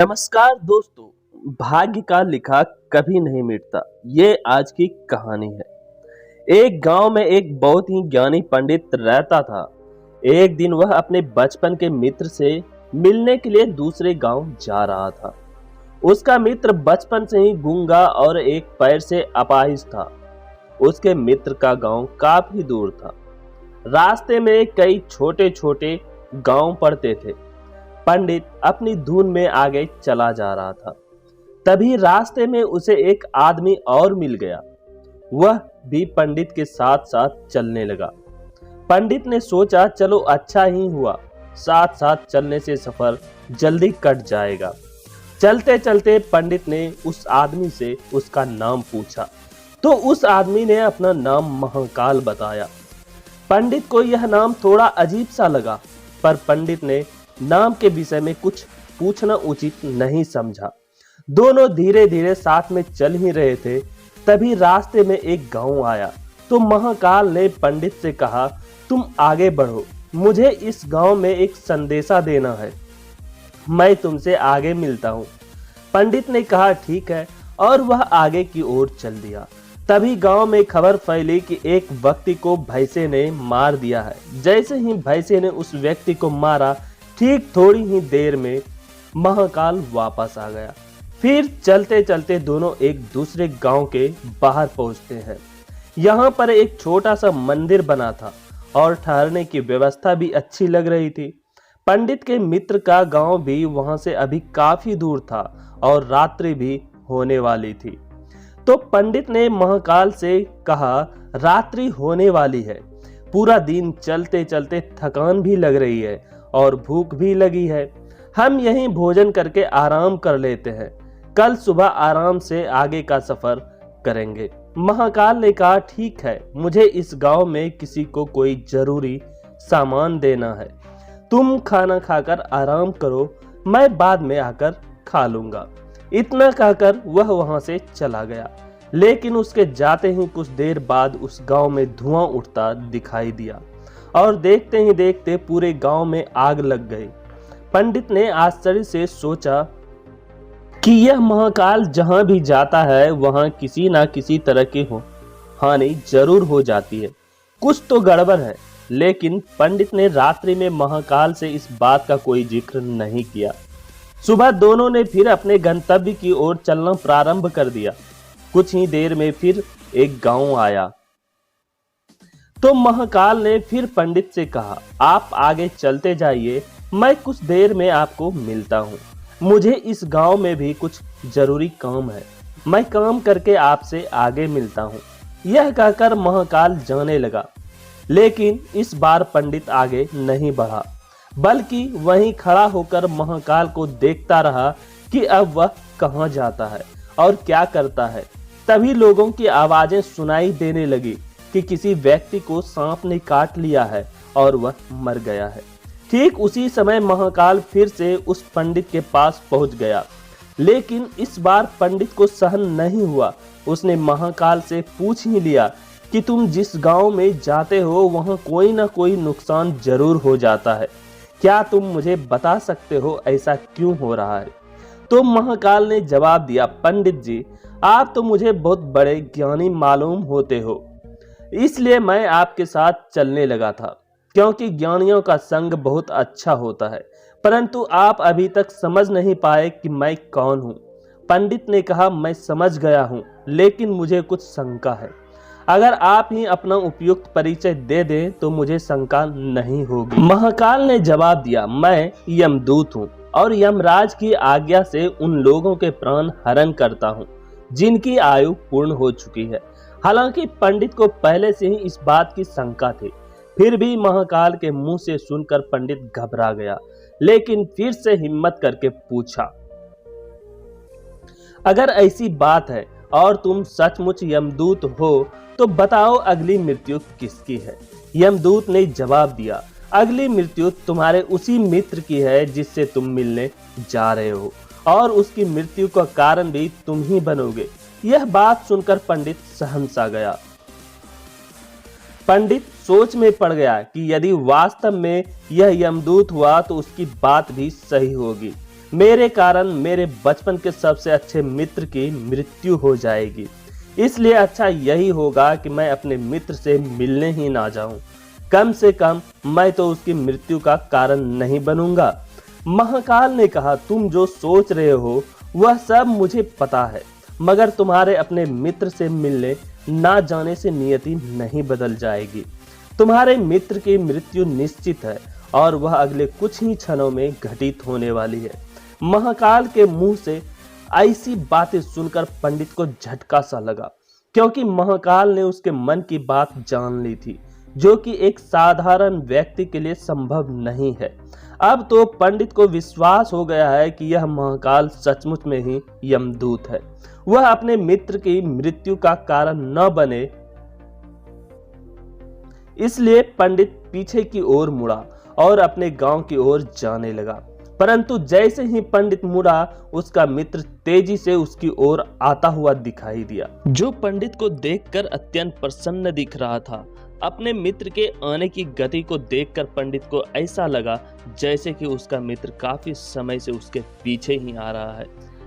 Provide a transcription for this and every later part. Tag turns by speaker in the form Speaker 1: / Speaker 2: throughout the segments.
Speaker 1: नमस्कार दोस्तों। भाग्य का लिखा कभी नहीं मिटता, ये आज की कहानी है। एक गांव में एक बहुत ही ज्ञानी पंडित रहता था। एक दिन वह अपने बचपन के मित्र से मिलने के लिए दूसरे गांव जा रहा था। उसका मित्र बचपन से ही गूंगा और एक पैर से अपाहिज था। उसके मित्र का गांव काफी दूर था। रास्ते में कई छोटे छोटे गांव पड़ते थे। पंडित अपनी धुन में आगे चला जा रहा था। तभी रास्ते में उसे एक आदमी और मिल गया। वह भी पंडित के साथ साथ चलने लगा। पंडित ने सोचा, चलो अच्छा ही हुआ, साथ साथ चलने से सफर जल्दी कट जाएगा। चलते चलते पंडित ने उस आदमी से उसका नाम पूछा, तो उस आदमी ने अपना नाम महाकाल बताया। पंडित को यह नाम थोड़ा अजीब सा लगा, पर पंडित ने नाम के विषय में कुछ पूछना उचित नहीं समझा। दोनों धीरे धीरे साथ में चल ही रहे थे। तभी रास्ते में एक गांव आया तो महाकाल ने पंडित से कहा, तुम आगे बढ़ो, मुझे इस गांव में एक संदेशा देना है, मैं तुमसे आगे मिलता हूँ। पंडित ने कहा ठीक है, और वह आगे की ओर चल दिया। तभी गांव में खबर फैली कि एक व्यक्ति को भैंसे ने मार दिया है। जैसे ही भैंसे ने उस व्यक्ति को मारा, ठीक थोड़ी ही देर में महाकाल वापस आ गया। फिर चलते चलते दोनों एक दूसरे गांव के बाहर पहुंचते हैं। यहाँ पर एक छोटा सा मंदिर बना था और ठहरने की व्यवस्था भी अच्छी लग रही थी। पंडित के मित्र का गांव भी वहां से अभी काफी दूर था और रात्रि भी होने वाली थी। तो पंडित ने महाकाल से कहा, रात्रि होने वाली है, पूरा दिन चलते चलते थकान भी लग रही है और भूख भी लगी है, हम यहीं भोजन करके आराम कर लेते हैं, कल सुबह आराम से आगे का सफर करेंगे। महाकाल ने कहा ठीक है, मुझे इस गांव में किसी को कोई जरूरी सामान देना है, तुम खाना खाकर आराम करो, मैं बाद में आकर खा लूंगा। इतना कहकर वह वहां से चला गया। लेकिन उसके जाते ही कुछ देर बाद उस गांव में धुआं उठता दिखाई दिया और देखते ही देखते पूरे गांव में आग लग गई। पंडित ने आश्चर्य से सोचा कि यह महाकाल जहां भी जाता है वहां किसी ना किसी तरह की हानि जरूर हो जाती है, कुछ तो गड़बड़ है। लेकिन पंडित ने रात्रि में महाकाल से इस बात का कोई जिक्र नहीं किया। सुबह दोनों ने फिर अपने गंतव्य की ओर चलना प्रारंभ कर दिया। कुछ ही देर में फिर एक गांव आया तो महाकाल ने फिर पंडित से कहा, आप आगे चलते जाइए, मैं कुछ देर में आपको मिलता हूँ, मुझे इस गांव में भी कुछ जरूरी काम है, मैं काम करके आपसे आगे मिलता हूँ। यह कहकर महाकाल जाने लगा। लेकिन इस बार पंडित आगे नहीं बढ़ा, बल्कि वहीं खड़ा होकर महाकाल को देखता रहा कि अब वह कहाँ जाता है और क्या करता है। तभी लोगों की आवाजें सुनाई देने लगी कि किसी व्यक्ति को सांप ने काट लिया है और वह मर गया है। ठीक उसी समय महाकाल फिर से उस पंडित के पास पहुंच गया। लेकिन इस बार पंडित को सहन नहीं हुआ। उसने महाकाल से पूछ ही लिया कि तुम जिस गांव में जाते हो वहां कोई ना कोई नुकसान जरूर हो जाता है, क्या तुम मुझे बता सकते हो ऐसा क्यों हो रहा है? तो महाकाल ने जवाब दिया, पंडित जी, आप तो मुझे बहुत बड़े ज्ञानी मालूम होते हो, इसलिए मैं आपके साथ चलने लगा था, क्योंकि ज्ञानियों का संग बहुत अच्छा होता है, परंतु आप अभी तक समझ नहीं पाए कि मैं कौन हूँ। पंडित ने कहा, मैं समझ गया हूँ, लेकिन मुझे कुछ शंका है, अगर आप ही अपना उपयुक्त परिचय दे दें तो मुझे शंका नहीं होगी। महाकाल ने जवाब दिया, मैं यमदूत हूँ और यमराज की आज्ञा से उन लोगों के प्राण हरण करता हूँ जिनकी आयु पूर्ण हो चुकी है। हालांकि पंडित को पहले से ही इस बात की शंका थी, फिर भी महाकाल के मुंह से सुनकर पंडित घबरा गया। लेकिन फिर से हिम्मत करके पूछा, अगर ऐसी बात है और तुम सचमुच यमदूत हो तो बताओ अगली मृत्यु किसकी है? यमदूत ने जवाब दिया, अगली मृत्यु तुम्हारे उसी मित्र की है जिससे तुम मिलने जा रहे हो, और उसकी मृत्यु का कारण भी तुम ही बनोगे। यह बात सुनकर पंडित सहम-सा गया। पंडित सोच में पड़ गया कि यदि वास्तव में यह यमदूत हुआ तो उसकी बात भी सही होगी। मेरे कारण मेरे बचपन के सबसे अच्छे मित्र की मृत्यु हो जाएगी। इसलिए अच्छा यही होगा कि मैं अपने मित्र से मिलने ही ना जाऊं। कम से कम मैं तो उसकी मृत्यु का कारण नहीं बनूंगा। महाकाल ने कहा, तुम जो सोच रहे हो वह सब मुझे पता है, मगर तुम्हारे अपने मित्र से मिलने ना जाने से नियति नहीं बदल जाएगी। तुम्हारे मित्र की मृत्यु निश्चित है और वह अगले कुछ ही क्षणों में घटित होने वाली है। महाकाल के मुंह से ऐसी बातें सुनकर पंडित को झटका सा लगा, क्योंकि महाकाल ने उसके मन की बात जान ली थी, जो कि एक साधारण व्यक्ति के लिए संभव नहीं है। अब तो पंडित को विश्वास हो गया है कि यह महाकाल सचमुच में ही यमदूत है। वह अपने मित्र की मृत्यु का कारण न बने, इसलिए पंडित पीछे की ओर मुड़ा और अपने गांव की ओर जाने लगा। परंतु जैसे ही पंडित मुड़ा, उसका मित्र तेजी से उसकी ओर आता हुआ दिखाई दिया, जो पंडित को देखकर अत्यंत प्रसन्न दिख रहा था। अपने मित्र के आने की गति को देखकर पंडित को ऐसा लगा जैसे कि उसका मित्र काफी समय से उसके पीछे ही आ रहा है।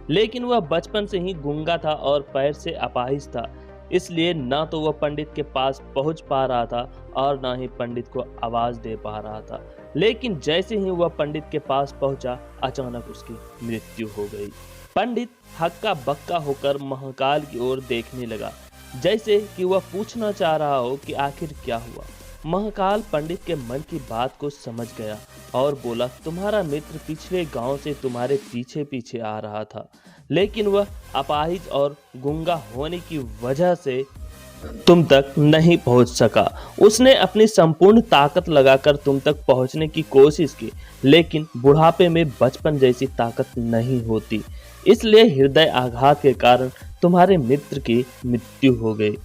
Speaker 1: लेकिन वह बचपन से ही गूंगा था और पैर से अपाहिज था, इसलिए ना तो वह पंडित के पास पहुंच पा रहा था और ना ही पंडित को आवाज दे पा रहा था। लेकिन जैसे ही वह पंडित के पास पहुंचा, अचानक उसकी मृत्यु हो गई। पंडित हक्का बक्का होकर महाकाल की ओर देखने लगा, जैसे कि वह पूछना चाह रहा हो कि आखिर क्या हुआ। महाकाल पंडित के मन की बात को समझ गया और बोला, तुम्हारा मित्र पिछले गांव से तुम्हारे पीछे पीछे आ रहा था, लेकिन वह अपाहिज और गूंगा होने की वजह से तुम तक नहीं पहुंच सका। उसने अपनी संपूर्ण ताकत लगाकर तुम तक पहुंचने की कोशिश की, लेकिन बुढ़ापे में बचपन जैसी ताकत नहीं होती, इसलिए हृदय आघात के कारण तुम्हारे मित्र की मृत्यु हो गई।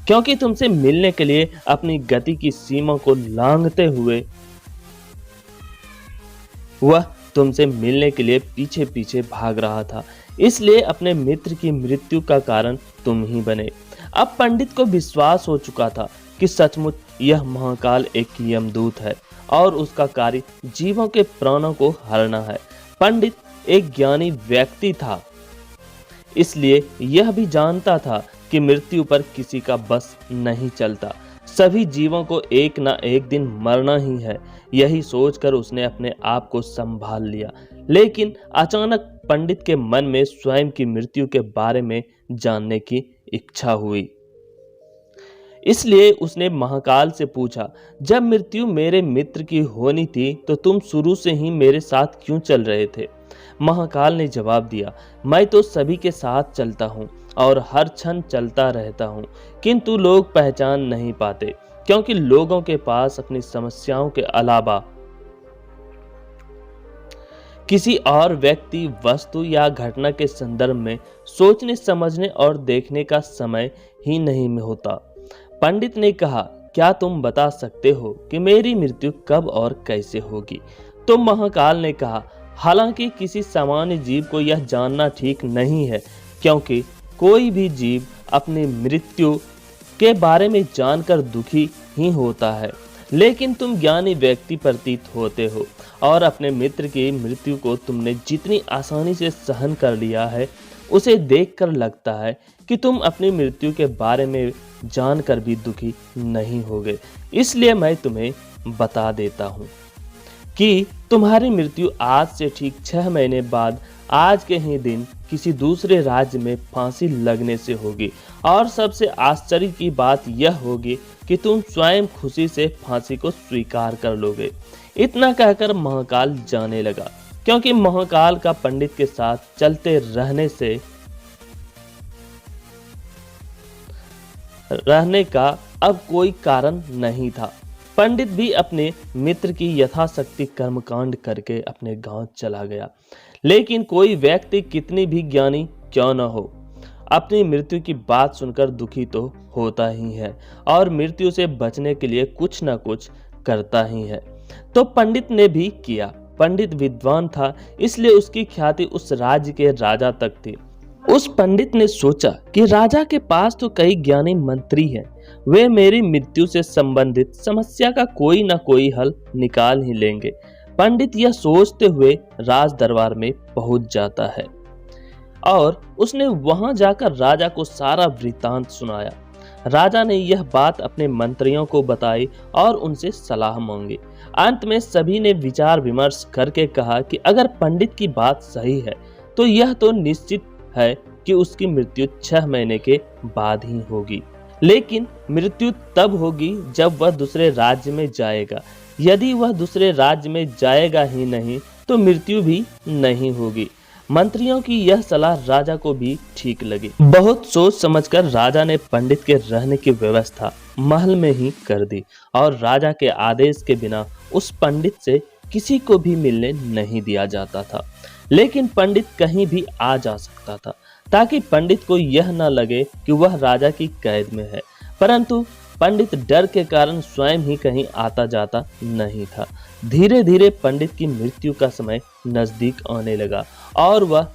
Speaker 1: क्योंकि तुमसे मिलने के लिए अपनी गति की सीमा को लांघते हुए वह तुमसे मिलने के लिए पीछे पीछे भाग रहा था, इसलिए अपने मित्र की मृत्यु का कारण तुम ही बने। अब पंडित को विश्वास हो चुका था कि सचमुच यह महाकाल एक यमदूत है और उसका कार्य जीवों के प्राणों को हरना है। पंडित एक ज्ञानी व्यक्ति था, इसलिए यह भी जानता था कि मृत्यु पर किसी का बस नहीं चलता, सभी जीवों को एक ना एक दिन मरना ही है। यही सोचकर उसने अपने आप को संभाल लिया। लेकिन अचानक पंडित के मन में स्वयं की मृत्यु के बारे में जानने की इच्छा हुई, इसलिए उसने महाकाल से पूछा, जब मृत्यु मेरे मित्र की होनी थी तो तुम शुरू से ही मेरे साथ क्यों चल रहे थे? महाकाल ने जवाब दिया, मैं तो सभी के साथ चलता हूँ और हर क्षण चलता रहता हूँ, किंतु लोग पहचान नहीं पाते, क्योंकि लोगों के पास अपनी समस्याओं के अलावा किसी और व्यक्ति, वस्तु या घटना के संदर्भ में सोचने, समझने और देखने का समय ही नहीं होता। पंडित ने कहा, क्या तुम बता सकते हो कि मेरी मृत्यु कब और कैसे होगी? तो महाकाल ने कहा, हालांकि किसी सामान्य जीव को यह जानना ठीक नहीं है, क्योंकि कोई भी जीव अपनी मृत्यु के बारे में जानकर दुखी ही होता है, लेकिन तुम ज्ञानी व्यक्ति प्रतीत होते हो और अपने मित्र की मृत्यु को तुमने जितनी आसानी से सहन कर लिया है, उसे देखकर लगता है कि तुम अपनी मृत्यु के बारे में जानकर भी दुखी नहीं होगे। इसलिए मैं तुम्हें बता देता हूँ कि तुम्हारी मृत्यु आज से ठीक 6 महीने बाद आज के ही दिन किसी दूसरे राज्य में फांसी लगने से होगी। और सबसे आश्चर्य की बात यह होगी कि तुम स्वयं खुशी से फांसी को स्वीकार कर लोगे। इतना कहकर महाकाल जाने लगा, क्योंकि महाकाल का पंडित के साथ चलते रहने का अब कोई कारण नहीं था। पंडित भी अपने मित्र की यथाशक्ति कर्मकांड करके अपने गांव चला गया। लेकिन कोई व्यक्ति कितनी भी ज्ञानी क्यों न हो, अपनी मृत्यु की बात सुनकर दुखी तो होता ही है और मृत्यु से बचने के लिए कुछ न कुछ करता ही है। तो पंडित ने भी किया। पंडित विद्वान था, इसलिए उसकी ख्याति उस राज्य के राजा तक थी। उस पंडित ने सोचा कि राजा के पास तो कई ज्ञानी मंत्री हैं, वे मेरी मृत्यु से संबंधित समस्या का कोई ना कोई हल निकाल ही लेंगे। पंडित यह सोचते हुए राज दरबार में पहुंच जाता है और उसने वहां जाकर राजा को सारा वृत्तांत सुनाया। राजा ने यह बात अपने मंत्रियों को बताई और उनसे सलाह मांगी। अंत में सभी ने विचार विमर्श करके कहा कि अगर पंडित की बात सही है तो यह तो निश्चित है कि उसकी मृत्यु 6 महीने के बाद ही होगी, लेकिन मृत्यु तब होगी जब वह दूसरे राज्य में जाएगा। यदि वह दूसरे राज्य में जाएगा ही नहीं तो मृत्यु भी नहीं होगी। मंत्रियों की यह सलाह राजा को भी ठीक लगी। बहुत सोच समझकर राजा ने पंडित के रहने की व्यवस्था महल में ही कर दी और राजा के आदेश के बिना उस पंडित से किसी को भी मिलने नहीं दिया जाता था। लेकिन पंडित कहीं भी आ जा सकता था ताकि पंडित को यह न लगे कि वह राजा की कैद में है। परंतु पंडित डर के कारण स्वयं ही कहीं आता जाता नहीं था। धीरे धीरे पंडित की मृत्यु का समय नजदीक आने लगा और वह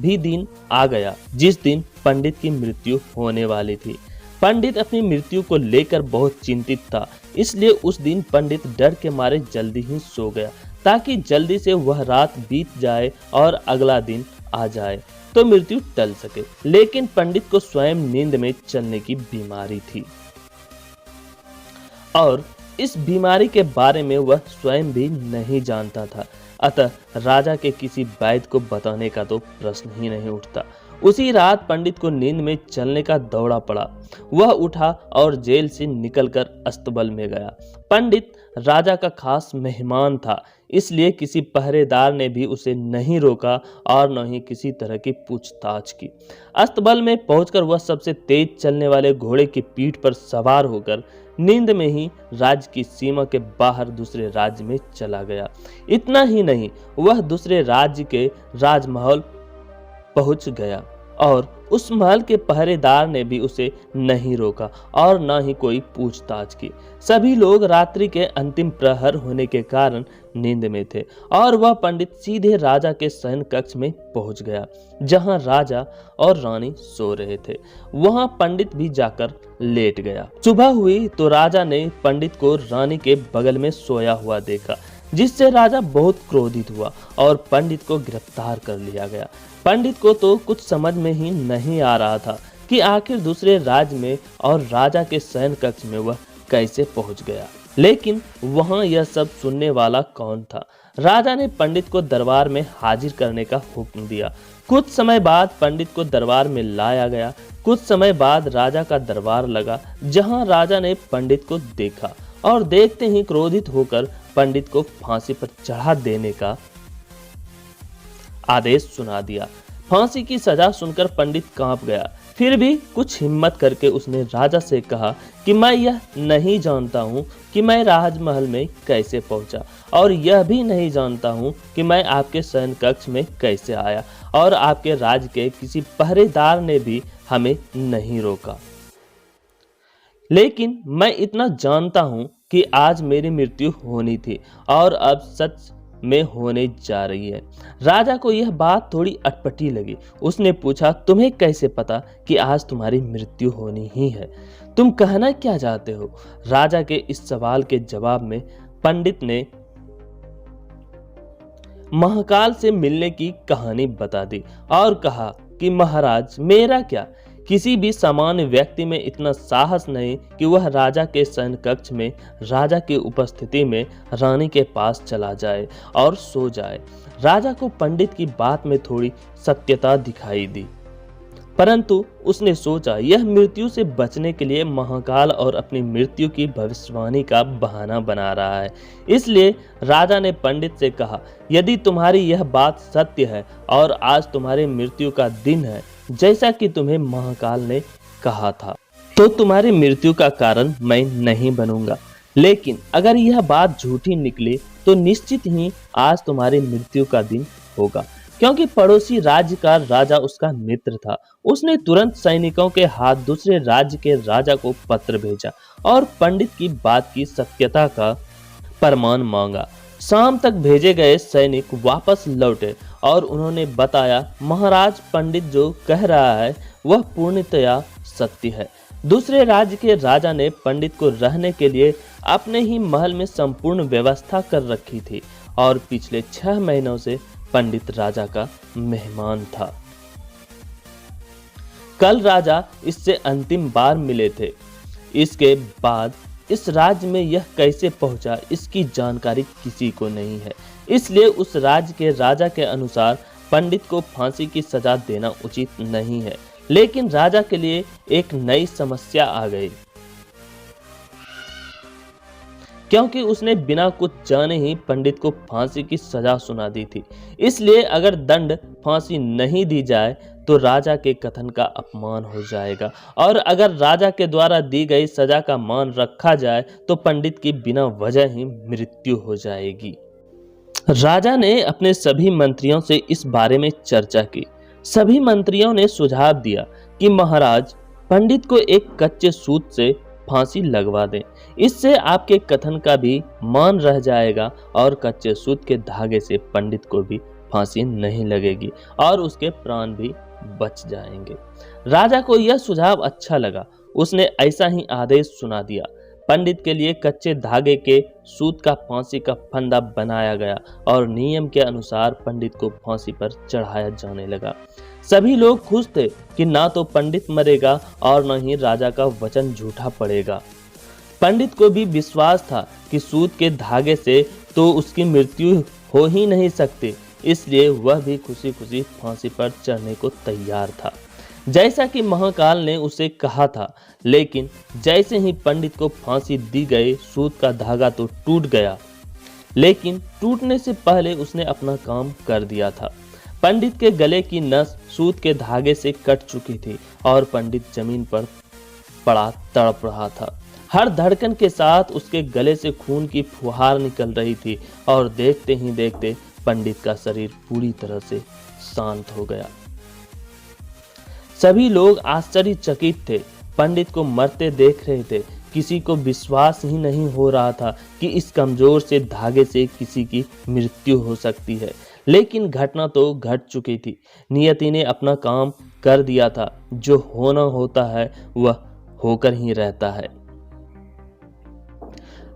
Speaker 1: भी दिन आ गया जिस दिन पंडित की मृत्यु होने वाली थी। पंडित अपनी मृत्यु को लेकर बहुत चिंतित था, इसलिए उस दिन पंडित डर के मारे जल्दी ही सो गया ताकि जल्दी से वह रात बीत जाए और अगला दिन आ जाए तो मृत्यु टल सके। लेकिन पंडित को स्वयं नींद में चलने की बीमारी थी और इस बीमारी के बारे में वह स्वयं भी नहीं जानता था। अतः राजा के किसी वैद्य को बताने का तो प्रश्न ही नहीं उठता। उसी रात पंडित को नींद में चलने का दौड़ा पड़ा। वह उठा और जेल से निकलकर अस्तबल में गया। पंडित राजा का खास मेहमान था, इसलिए किसी पहरेदार ने भी उसे नहीं रोका और न ही किसी तरह की पूछताछ की। अस्तबल में पहुंचकर वह सबसे तेज चलने वाले घोड़े की पीठ पर सवार होकर नींद में ही राज्य की सीमा के बाहर दूसरे राज्य में चला गया। इतना ही नहीं, वह दूसरे राज्य के राजमहल पहुंच गया और उस महल के पहरेदार ने भी उसे नहीं रोका और न ही कोई पूछताछ की। सभी लोग रात्रि के अंतिम प्रहर होने के कारण नींद में थे और वह पंडित सीधे राजा के शयन कक्ष में पहुंच गया जहां राजा और रानी सो रहे थे। वहां पंडित भी जाकर लेट गया। सुबह हुई तो राजा ने पंडित को रानी के बगल में सोया हुआ देखा, जिससे राजा बहुत क्रोधित हुआ और पंडित को गिरफ्तार कर लिया गया। पंडित को तो कुछ समझ में ही नहीं आ रहा था कि आखिर दूसरे राज्य में और राजा के शयन कक्ष में वह कैसे पहुंच गया। लेकिन वहां यह सब सुनने वाला कौन था? राजा ने पंडित को दरबार में हाजिर करने का हुक्म दिया। कुछ समय बाद पंडित को दरबार में लाया गया। कुछ समय बाद राजा का दरबार लगा, जहां राजा ने पंडित को देखा और देखते ही क्रोधित होकर पंडित को फांसी पर चढ़ा देने का आदेश सुना दिया। फांसी की सजा सुनकर पंडित कांप गया। फिर भी कुछ हिम्मत करके उसने राजा से कहा कि मैं यह नहीं जानता हूँ कि मैं राजमहल में कैसे पहुंचा और यह भी नहीं जानता हूँ कि मैं आपके शयन कक्ष में कैसे आया और आपके राज्य के किसी पहरेदार ने भी हमें नहीं रोका। लेकिन मैं इतना जानता हूँ कि आज मेरी मृत्यु होनी थी और अब सच में होने जा रही है। राजा को यह बात थोड़ी अटपटी लगी। उसने पूछा, तुम्हें कैसे पता कि आज तुम्हारी मृत्यु होनी ही है? तुम कहना क्या चाहते हो? राजा के इस सवाल के जवाब में पंडित ने महाकाल से मिलने की कहानी बता दी और कहा कि महाराज, मेरा क्या, किसी भी सामान्य व्यक्ति में इतना साहस नहीं कि वह राजा के शयन कक्ष में राजा की उपस्थिति में रानी के पास चला जाए और सो जाए। राजा को पंडित की बात में थोड़ी सत्यता दिखाई दी, परंतु उसने सोचा यह मृत्यु से बचने के लिए महाकाल और अपनी मृत्यु की भविष्यवाणी का बहाना बना रहा है। इसलिए राजा ने पंडित से कहा, यदि तुम्हारी यह बात सत्य है और आज तुम्हारी मृत्यु का दिन है जैसा कि तुम्हें महाकाल ने कहा था, तो तुम्हारी मृत्यु का कारण मैं नहीं बनूंगा। लेकिन अगर यह बात झूठी निकली तो निश्चित ही आज तुम्हारी मृत्यु का दिन होगा, क्योंकि पड़ोसी राज्य का राजा उसका मित्र था। उसने तुरंत सैनिकों के हाथ दूसरे राज्य के राजा को पत्र भेजा और पंडित की बात की सत्यता का प्रमाण मांगा। शाम तक भेजे गए सैनिक वापस लौटे और उन्होंने बताया, महाराज, पंडित जो कह रहा है वह पूर्णतया सत्य है। दूसरे राज्य के राजा ने पंडित को रहने के लिए अपने ही महल में संपूर्ण व्यवस्था कर रखी थी और पिछले 6 महीनों से पंडित राजा का मेहमान था। कल राजा इससे अंतिम बार मिले थे। इसके बाद इस राज्य में यह कैसे पहुंचा, इसकी जानकारी किसी को नहीं है। इसलिए उस राज्य के राजा के अनुसार पंडित को फांसी की सजा देना उचित नहीं है। लेकिन राजा के लिए एक नई समस्या आ गई, क्योंकि उसने बिना कुछ जाने ही पंडित को फांसी की सजा सुना दी थी। इसलिए अगर दंड फांसी नहीं दी जाए तो राजा के कथन का अपमान हो जाएगा, और अगर राजा के द्वारा दी गई सजा का मान रखा जाए तो पंडित की बिना वजह ही मृत्यु हो जाएगी। राजा ने अपने सभी मंत्रियों से इस बारे में चर्चा की। सभी मंत्रियों ने सुझाव दिया कि महाराज, पंडित को एक कच्चे सूत से फांसी लगवा दें। इससे आपके कथन का भी मान रह जाएगा और कच्चे सूत के धागे से पंडित को भी फांसी नहीं लगेगी और उसके प्राण भी बच जाएंगे। राजा को यह सुझाव अच्छा लगा। उसने ऐसा ही आदेश सुना दिया। पंडित के लिए कच्चे धागे के सूत का फांसी का फंदा बनाया गया और नियम के अनुसार पंडित को फांसी पर चढ़ाया जाने लगा। सभी लोग खुश थे कि ना तो पंडित मरेगा और न ही राजा का वचन झूठा पड़ेगा। पंडित को भी विश्वास था कि सूत के धागे से तो उसकी मृत्यु हो ही नहीं सकती, इसलिए वह भी खुशी खुशी फांसी पर चढ़ने को तैयार था, जैसा कि महाकाल ने उसे कहा था। लेकिन जैसे ही पंडित को फांसी दी गई, सूत का धागा तो टूट गया, लेकिन टूटने से पहले उसने अपना काम कर दिया था। पंडित के गले की नस सूत के धागे से कट चुकी थी और पंडित जमीन पर पड़ा तड़प रहा था। हर धड़कन के साथ उसके गले से खून की फुहार निकल रही थी और देखते ही देखते पंडित का शरीर पूरी तरह से शांत हो गया। सभी लोग आश्चर्यचकित थे, पंडित को मरते देख रहे थे। किसी को विश्वास ही नहीं हो रहा था कि इस कमजोर से धागे से किसी की मृत्यु हो सकती है। लेकिन घटना तो घट चुकी थी। नियति ने अपना काम कर दिया था। जो होना होता है वह होकर ही रहता है।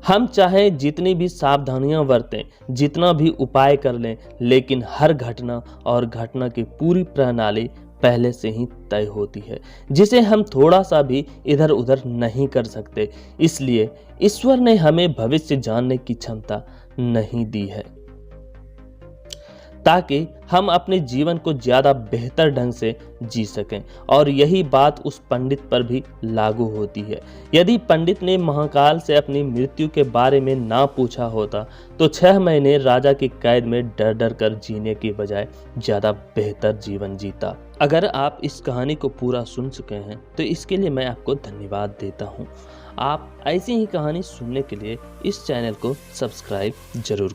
Speaker 1: हम चाहे जितनी भी सावधानियां बरतें, जितना भी उपाय कर लें, लेकिन हर घटना और घटना की पूरी प्रणाली पहले से ही तय होती है, जिसे हम थोड़ा सा भी इधर उधर नहीं कर सकते। इसलिए ईश्वर ने हमें भविष्य जानने की क्षमता नहीं दी है, ताकि हम अपने जीवन को ज्यादा बेहतर ढंग से जी सकें। और यही बात उस पंडित पर भी लागू होती है। यदि पंडित ने महाकाल से अपनी मृत्यु के बारे में ना पूछा होता तो 6 महीने राजा की कैद में डर डर कर जीने की बजाय ज्यादा बेहतर जीवन जीता। अगर आप इस कहानी को पूरा सुन चुके हैं तो इसके लिए मैं आपको धन्यवाद देता हूँ। आप ऐसी ही कहानी सुनने के लिए इस चैनल को सब्सक्राइब जरूर